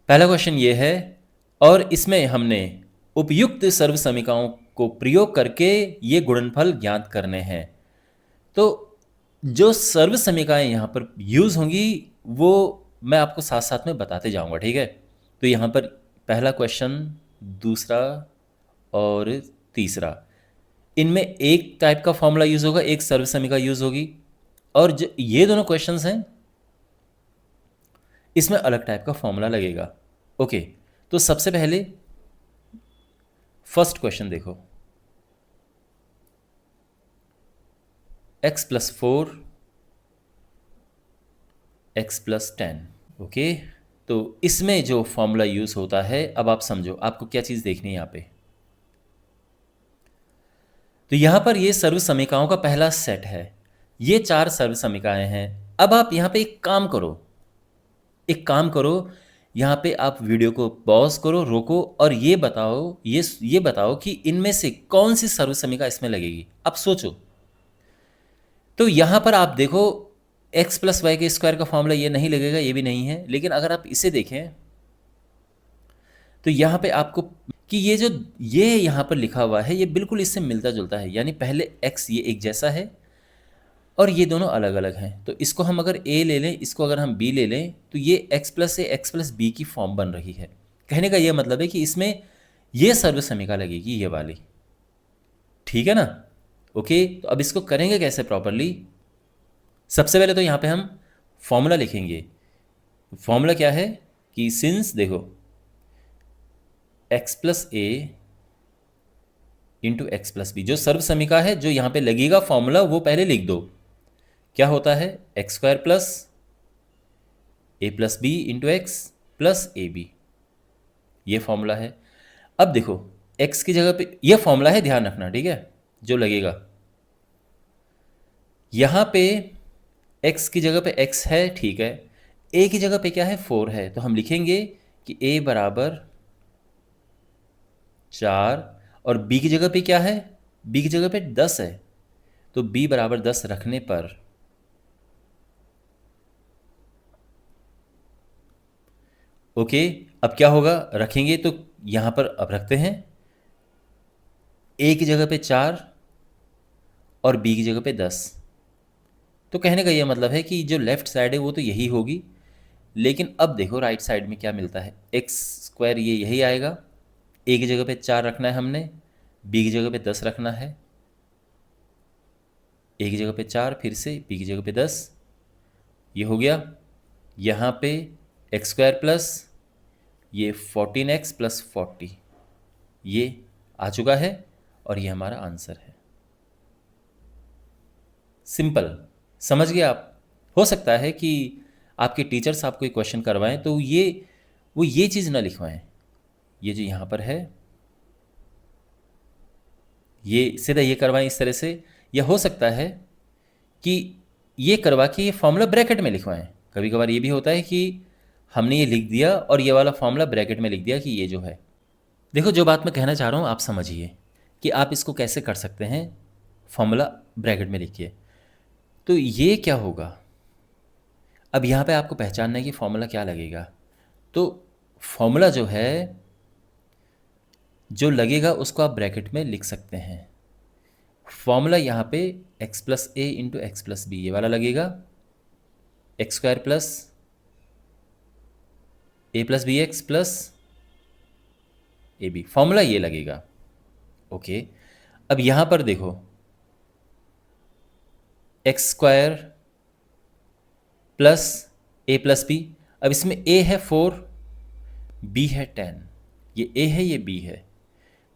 पहला क्वेश्चन ये है और इसमें हमने उपयुक्त सर्व समीकरणों को प्रयोग करके ये गुणनफल ज्ञात करने हैं। तो जो सर्व समीकरण यहाँ पर यूज़ होंगी वो मैं आपको साथ साथ में बताते जाऊँगा, ठीक है। तो यहाँ पर पहला क्वेश्चन, दूसरा और तीसरा, इनमें एक टाइप का फॉर्मूला यूज़ होगा, एक सर्व समीकरण यूज़ होगी, और जो ये दोनों क्वेश्चंस हैं इसमें अलग टाइप का फॉर्मूला लगेगा। ओके, तो सबसे पहले फर्स्ट क्वेश्चन देखो, x + 4 x + 10। ओके, तो इसमें जो फॉर्मूला यूज़ होता है, अब आप समझो आपको क्या चीज़ देखनी है यहाँ पे। तो यहाँ पर ये सर्व समीकरणों का पहला सेट है, ये 4 सर्व समीकरण हैं। अब आप यहाँ पे एक काम करो, यहाँ पे आप वीडियो को पॉज करो, रोको और ये बताओ कि इनमें से कौन सी सर्व समीकरण इसमें लगेगी। अब सोचो, तो यहाँ पर आप देखो x + y² का फॉर्मूला ये नहीं लगेगा, ये भी नहीं है। लेकिन अगर आप इसे देखें तो यहाँ पे आपको कि ये यहाँ पर लिखा हुआ है ये बिल्कुल इससे मिलता जुलता है, यानी पहले x ये एक जैसा है और ये दोनों अलग अलग हैं। तो इसको हम अगर a ले लें, इसको अगर हम b ले लें, तो ये x + a x + b की फॉर्म बन रही है। कहने का ये मतलब है कि इसमें ये सर्व समीकरण लगेगी, ये वाली, ठीक है ना। ओके, तो अब इसको करेंगे कैसे प्रॉपरली। सबसे पहले तो यहाँ पे हम फॉर्मूला लिखेंगे। फॉर्मूला क्या है कि सिंस देखो x + a × x + b, जो सर्व समीकरण है जो यहाँ पे लगेगा फॉर्मूला, वो पहले लिख दो। क्या होता है x² + a + b × x + ab, ये फॉर्मूला है। अब देखो x की जगह पे ये फॉर्मूला है, ध्यान रखना, ठीक है, जो लगेगा यहाँ पे x की जगह पे x है, ठीक है, a की जगह पे क्या है 4 है, तो हम लिखेंगे कि a = 4 और b की जगह पे क्या है, b की जगह पे 10 है, तो b = 10 रखने पर ओके, अब क्या होगा, रखेंगे तो यहाँ पर अब रखते हैं a की जगह पे 4 और b की जगह पे 10। तो कहने का ये मतलब है कि जो लेफ्ट साइड है वो तो यही होगी, लेकिन अब देखो राइट साइड में क्या मिलता है, x² ये यही आएगा, a की जगह पे 4 रखना है हमने, b की जगह पे 10 रखना है, a की जगह पे 4, फिर से b की जगह पे 10, ये हो गया। यहाँ पे x² प्लस ये 14x + 40 ये आ चुका है और ये हमारा आंसर है। सिंपल, समझ गए आप। हो सकता है कि आपके टीचर्स आपको ये क्वेश्चन करवाएं तो वो ये चीज़ ना लिखवाएं, ये जो यहाँ पर है ये सीधा ये करवाएं इस तरह से, या हो सकता है कि ये करवा के ये फॉर्मूला ब्रैकेट में लिखवाएं। कभी कभार ये भी होता है कि हमने ये लिख दिया और ये वाला फॉर्मूला ब्रैकेट में लिख दिया कि ये जो है। देखो जो बात मैं कहना चाह रहा हूँ आप समझिए कि आप इसको कैसे कर सकते हैं, फॉर्मूला ब्रैकेट में लिखिए। तो ये क्या होगा, अब यहाँ पे आपको पहचानना है कि फॉर्मूला क्या लगेगा। तो फॉर्मूला जो है जो लगेगा उसको आप ब्रैकेट में लिख सकते हैं। फॉर्मूला यहाँ पे x + a × x + b ये वाला लगेगा, x² + a + bx + ab, formula ये लगेगा। ओके, अब यहाँ पर देखो x² + a + b, अब इसमें a है 4, b है 10, ये a है ये b है,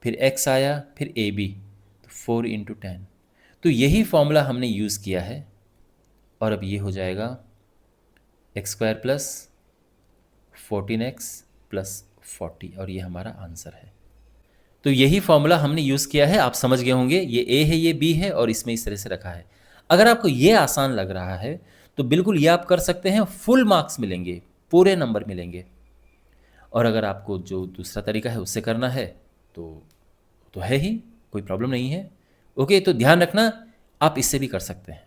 फिर x आया फिर ab, तो 4 × 10, तो यही फॉर्मूला हमने यूज़ किया है। और अब ये हो जाएगा x² + 14x + 40 और ये हमारा आंसर है। तो यही फॉर्मूला हमने यूज़ किया है, आप समझ गए होंगे, ये a है ये b है और इसमें इस तरह से रखा है। अगर आपको ये आसान लग रहा है तो बिल्कुल ये आप कर सकते हैं, फुल मार्क्स मिलेंगे, पूरे नंबर मिलेंगे। और अगर आपको जो दूसरा तरीका है उससे करना है तो है ही, कोई प्रॉब्लम नहीं है। ओके, तो ध्यान रखना आप इससे भी कर सकते हैं,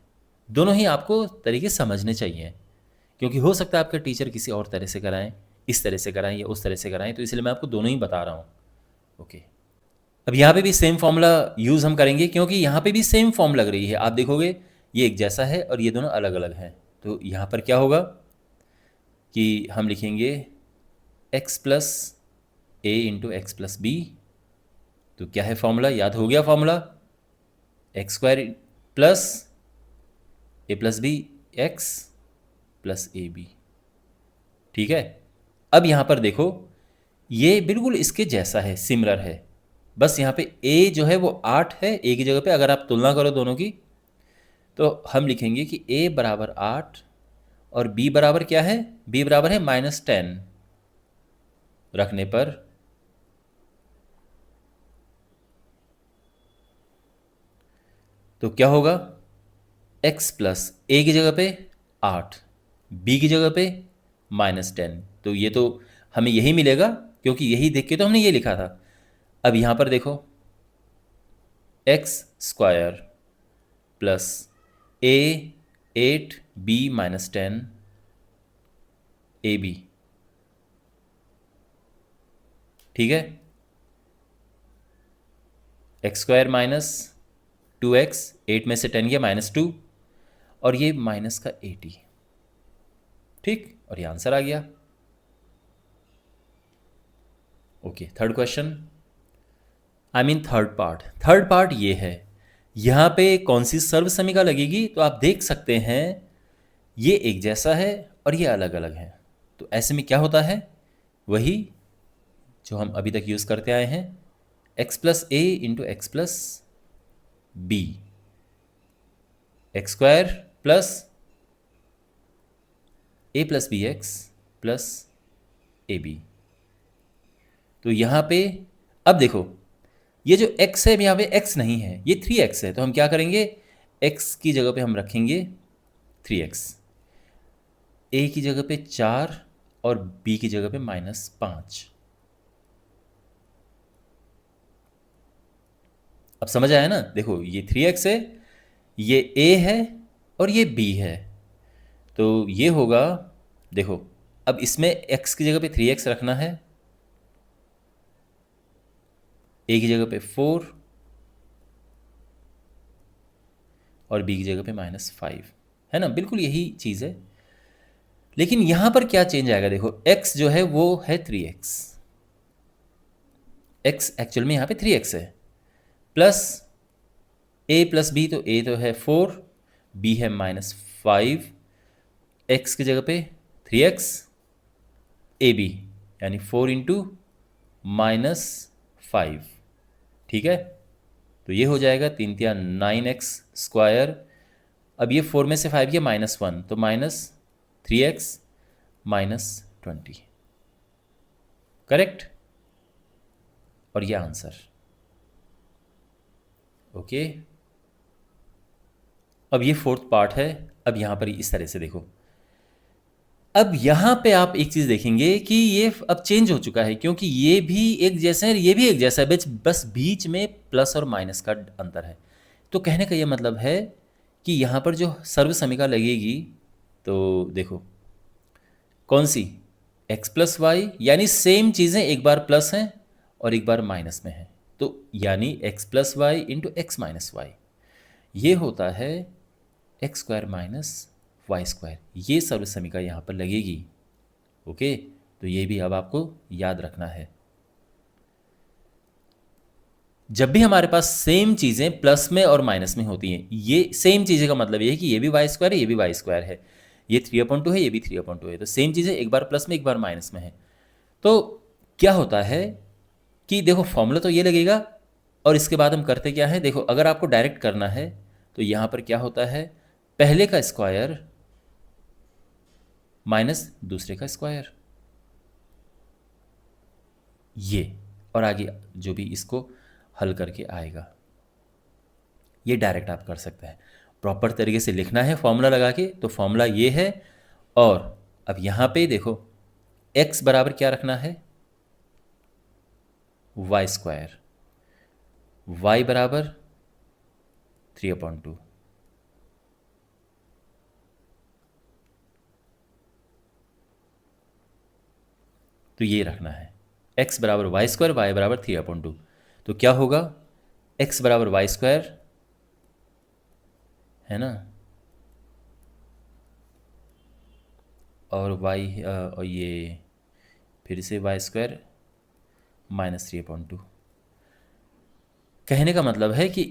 दोनों ही आपको तरीके समझने चाहिए, क्योंकि हो सकता है आपके टीचर किसी और तरह से कराएं, इस तरह से कराएं या उस तरह से कराएं, तो इसलिए मैं आपको दोनों ही बता रहा हूँ। ओके, अब यहाँ पे भी सेम फॉर्मूला यूज़ हम करेंगे, क्योंकि यहाँ पे भी सेम फॉर्म लग रही है। आप देखोगे ये एक जैसा है और ये दोनों अलग अलग हैं। तो यहाँ पर क्या होगा कि हम लिखेंगे x plus A into X plus B. तो क्या है फॉर्मूला, याद हो गया formula, X square plus A plus B X plus A B. ठीक है, अब यहाँ पर देखो ये बिल्कुल इसके जैसा है, सिमिलर है। बस यहाँ पे a जो है वो 8 है, a की जगह पे अगर आप तुलना करो दोनों की, तो हम लिखेंगे कि a बराबर 8 और b बराबर क्या है, b बराबर है -10 रखने पर तो क्या होगा, x प्लस ए की जगह पे 8, b की जगह पे -10। तो ये तो हमें यही मिलेगा, क्योंकि यही देख के तो हमने ये लिखा था। अब यहाँ पर देखो X square plus A 8 B -10 A B. ठीक है, एक्स स्क्वायर माइनस 2x, 8 में से 10 गया -2 और ये माइनस का 80। ठीक, और ये आंसर आ गया। Okay, third question, I mean third part ये है। यहाँ पे कौन सी सर्व समीका लगेगी, तो आप देख सकते हैं ये एक जैसा है और ये अलग अलग है। तो ऐसे में क्या होता है, वही जो हम अभी तक यूज़ करते आए हैं, x plus A into X plus B, X square plus A plus B X plus A B. तो यहाँ पे अब देखो ये जो x है, यहाँ पे x नहीं है, ये 3x है। तो हम क्या करेंगे, x की जगह पे हम रखेंगे 3x, a की जगह पे 4 और b की जगह पे -5। अब समझ आया ना, देखो ये 3x है, ये a है और ये b है। तो ये होगा, देखो अब इसमें x की जगह पे 3x रखना है, a की जगह पे 4 और b की जगह पे -5, है ना, बिल्कुल यही चीज़ है। लेकिन यहां पर क्या चेंज आएगा, देखो x जो है वो है 3x, x एक्चुअल में यहां पे 3x है, प्लस a प्लस b, तो a तो है 4, b है -5, x की जगह पे 3x, ए बी यानी 4 इंटू -5। ठीक है, तो ये हो जाएगा 3 तिया 9x स्क्वायर। अब ये 4 में से 5 गया -1, तो -3x -20, करेक्ट, और ये आंसर। ओके, अब ये फोर्थ पार्ट है। अब यहाँ पर इस तरह से देखो, अब यहाँ पे आप एक चीज़ देखेंगे कि ये अब चेंज हो चुका है, क्योंकि ये भी एक जैसा है, ये भी एक जैसा है, बस बीच में प्लस और माइनस का अंतर है। तो कहने का ये मतलब है कि यहाँ पर जो सर्व समीका लगेगी, तो देखो कौन सी, x प्लस वाई, यानी सेम चीज़ें एक बार प्लस हैं और एक बार माइनस में है। तो यानी x plus Y into X minus Y, ये होता है X square minus Y square. ये सर्व समीका यहाँ पर लगेगी। ओके, तो ये भी अब आपको याद रखना है। जब भी हमारे पास सेम चीज़ें प्लस में और माइनस में होती हैं, ये सेम चीज़ें का मतलब ये है कि ये भी वाई स्क्वायर है, ये भी वाई स्क्वायर है, ये 3/2 है, ये भी 3/2 है। तो सेम चीज़ें एक बार प्लस में एक बार माइनस में है। तो क्या होता है कि देखो फॉर्मूला तो ये लगेगा, और इसके बाद हम करते क्या है, देखो अगर आपको डायरेक्ट करना है तो यहाँ पर क्या होता है, पहले का स्क्वायर माइनस दूसरे का स्क्वायर, ये, और आगे जो भी इसको हल करके आएगा, ये डायरेक्ट आप कर सकते हैं। प्रॉपर तरीके से लिखना है फॉर्मूला लगा के, तो फॉर्मूला ये है। और अब यहाँ पे देखो x बराबर क्या रखना है, वाई स्क्वायर, y बराबर 3/2, तो ये रखना है, x बराबर वाई स्क्वायर, वाई बराबर 3/2। तो क्या होगा, x बराबर वाई स्क्वायर, है ना, और y और ये फिर से वाई स्क्वायर माइनस 3/2। कहने का मतलब है कि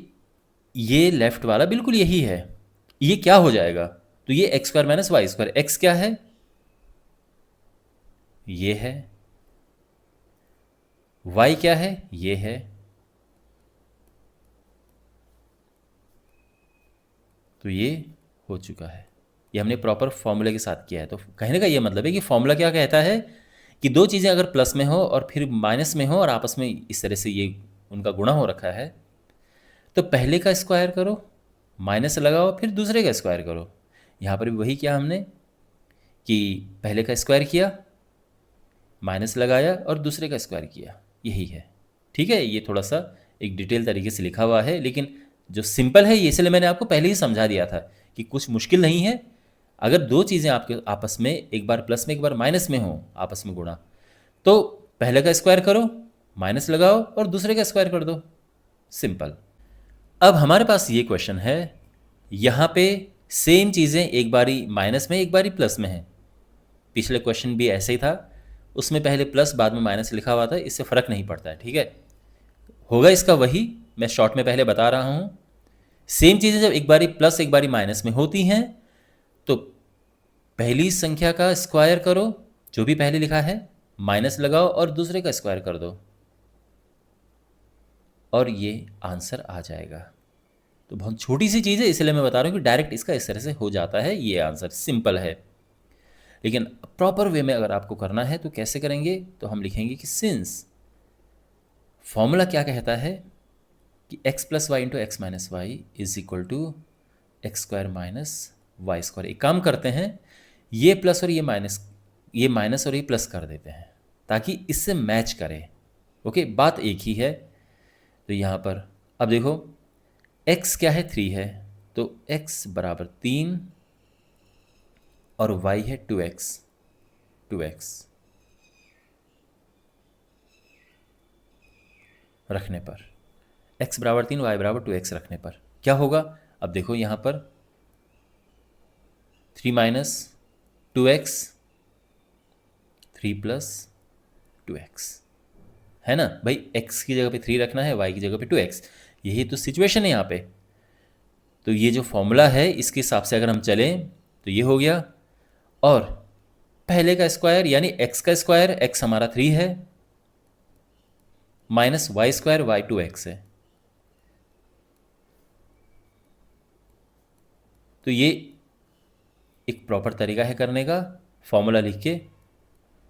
ये लेफ्ट वाला बिल्कुल यही है, ये क्या हो जाएगा, तो ये X square minus Y square, X क्या है, ये है, वाई क्या है, ये है, तो ये हो चुका है। ये हमने प्रॉपर फॉर्मूले के साथ किया है। तो कहने का ये मतलब है कि फॉर्मूला क्या कहता है कि दो चीज़ें अगर प्लस में हो और फिर माइनस में हो और आपस में इस तरह से ये उनका गुणा हो रखा है, तो पहले का स्क्वायर करो, माइनस लगाओ, फिर दूसरे का स्क्वायर करो। यहाँ पर भी वही किया हमने कि पहले का स्क्वायर किया, माइनस लगाया और दूसरे का स्क्वायर किया, यही है। ठीक है, ये थोड़ा सा एक डिटेल तरीके से लिखा हुआ है, लेकिन जो सिंपल है ये, इसलिए मैंने आपको पहले ही समझा दिया था कि कुछ मुश्किल नहीं है। अगर दो चीज़ें आपके आपस में एक बार प्लस में एक बार माइनस में हो, आपस में गुणा, तो पहले का स्क्वायर करो, माइनस लगाओ और दूसरे का स्क्वायर कर दो, सिंपल। अब हमारे पास ये क्वेश्चन है, यहाँ पे सेम चीज़ें एक बारी माइनस में एक बारी प्लस में है। पिछले क्वेश्चन भी ऐसे ही था, उसमें पहले प्लस बाद में माइनस लिखा हुआ था, इससे फ़र्क नहीं पड़ता है। ठीक है, होगा इसका वही, मैं शॉर्ट में पहले बता रहा हूँ। सेम चीज़ें जब एक बारी प्लस एक बारी माइनस में होती हैं, तो पहली संख्या का स्क्वायर करो, जो भी पहले लिखा है, माइनस लगाओ और दूसरे का स्क्वायर कर दो, और ये आंसर आ जाएगा। तो बहुत छोटी सी चीज़ है, इसलिए मैं बता रहा हूँ कि डायरेक्ट इसका इस तरह से हो जाता है, ये आंसर सिंपल है। लेकिन प्रॉपर वे में अगर आपको करना है तो कैसे करेंगे, तो हम लिखेंगे कि सिंस फॉर्मूला क्या कहता है कि x plus Y into X minus Y is equal to X square minus Y square. एक काम करते हैं, ये प्लस और ये माइनस और ये प्लस कर देते हैं ताकि इससे मैच करे। ओके, बात एक ही है। तो यहाँ पर अब देखो, x क्या है, 3 है, तो x बराबर 3 और y है 2x रखने पर, x बराबर 3 y बराबर 2x रखने पर क्या होगा। अब देखो यहाँ पर 3 माइनस 2x, 3 प्लस 2x, है ना भाई, x की जगह पे 3 रखना है, y की जगह पे 2x, यही तो सिचुएशन है यहाँ पे। तो ये जो फॉर्मूला है इसके हिसाब से अगर हम चलें तो ये हो गया, और पहले का स्क्वायर यानी x का स्क्वायर, x हमारा 3 है, minus Y square, Y 2x है। तो ये एक प्रॉपर तरीका है करने का, फॉर्मूला लिख के।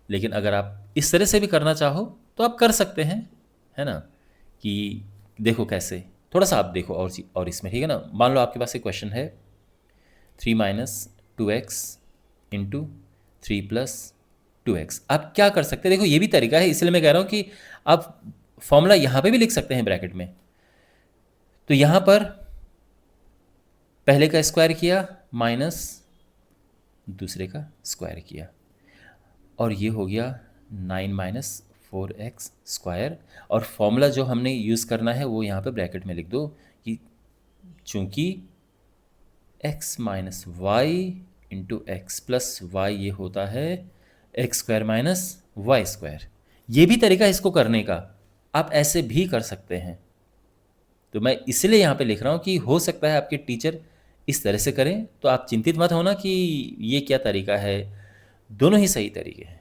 लेकिन अगर आप इस तरह से भी करना चाहो तो आप कर सकते हैं, है ना, कि देखो कैसे, थोड़ा सा आप देखो और इसमें, ठीक है ना। मान लो आपके पास एक क्वेश्चन है 3 minus 2x into 3 plus 2x, आप क्या कर सकते हैं, देखो ये भी तरीका है, इसलिए मैं कह रहा हूँ कि आप फॉर्मूला यहाँ पे भी लिख सकते हैं ब्रैकेट में। तो यहाँ पर पहले का स्क्वायर किया माइनस दूसरे का स्क्वायर किया, और ये हो गया 9 माइनस 4x स्क्वायर। और फॉर्मूला जो हमने यूज़ करना है वो यहाँ पे ब्रैकेट में लिख दो कि चूँकि x minus Y into X plus Y ये होता है X square minus Y square. ये भी तरीका इसको करने का, आप ऐसे भी कर सकते हैं। तो मैं इसलिए यहाँ पे लिख रहा हूँ कि हो सकता है आपके टीचर इस तरह से करें, तो आप चिंतित मत होना कि ये क्या तरीका है, दोनों ही सही तरीके हैं।